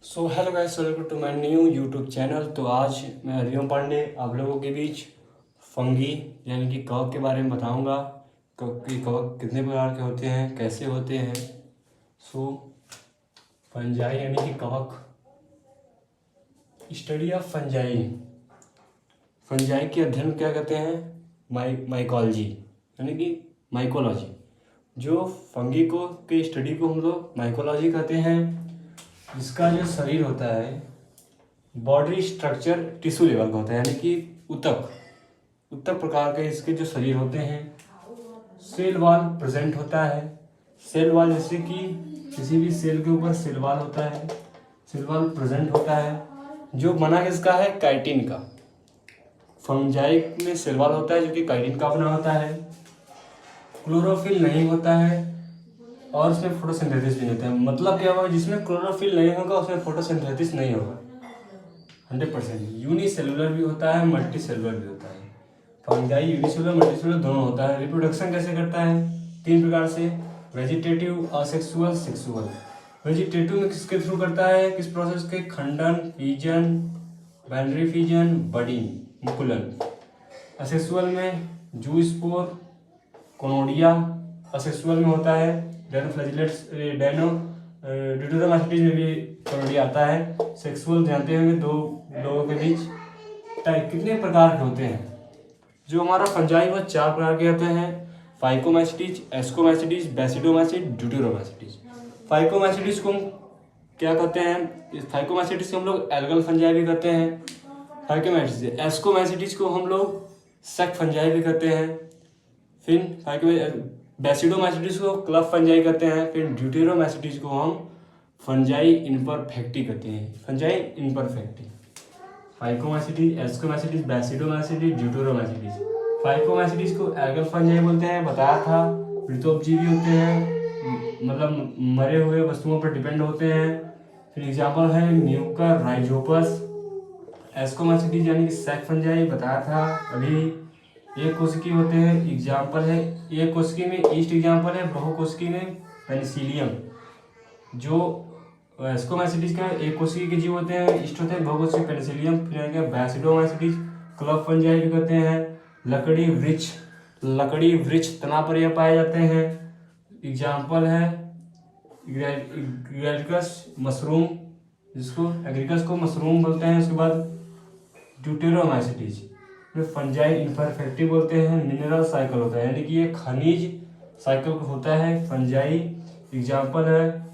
So hello guys, welcome to my new YouTube channel. तो आज मैं हरिओम पांडे आप लोगों के बीच फंगी यानी कि कवक के बारे में बताऊंगा। कवक कितने प्रकार के होते हैं, कैसे होते हैं। सो फंजाई यानी कि कवक, स्टडी ऑफ फंजाई। फंजाई के अध्ययन क्या कहते हैं? माइकोलॉजी यानी कि माइकोलॉजी। जो फंगी को के स्टडी को हम लोग माइकोलॉजी कहते हैं। इसका जो शरीर होता है, बॉडी स्ट्रक्चर टिश्यू लेवल का होता है, यानी कि उत्तक प्रकार के इसके जो शरीर होते हैं। सेल वॉल प्रेजेंट होता है। सेल वॉल जैसे कि किसी भी सेल के ऊपर सेल वॉल होता है, सेल वॉल प्रेजेंट होता है। जो बना किसका है? काइटिन का। फंजाई में सेल वॉल होता है जो कि काइटिन का बना होता है। क्लोरोफिल नहीं होता है और उसमें फोटोसिंथेसिस भी नहीं होता है। मतलब क्या होगा? जिसमें क्लोरोफिल नहीं होगा उसमें फोटोसिंथेसिस नहीं होगा। 100% यूनिसेलुलर भी होता है, मल्टी सेलुलर भी होता है। फंजाई यूनिसेलुलर मल्टी सेलुलर दोनों होता है। रिप्रोडक्शन कैसे करता है? 3 प्रकार से, वेजिटेटिव, असेक्सुअल, सेक्सुअल। वेजिटेटिव में किसके थ्रू करता है? किस प्रोसेस के? खंडन, फीजन, बाइनरी फीजन, बडिंग, मुकुलन। असेक्सुअल में जूस्पोर, कोनोडिया असेक्सुअल में होता है। ड्यूटेरोमास्टिस में भी कोनोडिया आता है। सेक्सुअल जानते होंगे, दो लोगों के बीच। टाइप कितने प्रकार के होते हैं? जो हमारा फंजाई वो 4 प्रकार के होते हैं। फाइकोमैस्टिस, एस्कोमैस्टिस, बेसिडोमैस्टिस, ड्यूटेरोमैस्टिस। फाइकोमैस्टिस को हम क्या कहते हैं? इस फाइकोमैस्टिस को हम लोग एल्गल फंजाई भी कहते हैं। फाइकोमैस्टिस, एस्कोमैस्टिस को हम लोग सेक फंजाई भी कहते हैं। फिर बेसिडोमैस्टिस को क्लब फंजाई कहते हैं। फिर ड्यूटेरोमैस्टिस को हम फंजाई इम्परफेक्टी कहते हैं। Fungi imperfecti. फाइकोमैस्टिस, एस्कोमैस्टिस, बेसिडोमैस्टिस, ड्यूटेरोमैस्टिस। फाइकोमैस्टिस को एल्गल फंजाई बोलते हैं, बताया था। मृतोपजीवी होते हैं, मतलब मरे हुए वस्तुओं पर डिपेंड होते हैं। फिर एग्जाम्पल है म्यूकर, राइजोपस। एस्कोमैस्टिस यानी कि सैक फंजाई, बताया था अभी। एक कोशिकी होते हैं, एग्जाम्पल है। एक कोशिकी में ईस्ट एग्जाम्पल है, बहुकोशिकी में पेनिसिलियम। जो एस्कोमैस्टिस का एक कोशिकी के जीव होते हैं, ईस्ट होते हैं, बहुकोशिकी पेनिसिलियम। फिर बेसिडोमैस्टिस क्लब फंजाई भी कहते हैं। लकड़ी वृक्ष तना पर यह पाए जाते हैं। एग्जाम्पल है एग्रेरिकस मशरूम, जिसको एग्रेरिकस को मशरूम बोलते हैं। उसके बाद ड्यूटेरोमैस्टिस में फंजाई इम्परफेक्टी बोलते हैं। मिनरल साइकिल होता है, यानी कि ये खनिज साइकिल होता है फंजाई। एग्जाम्पल है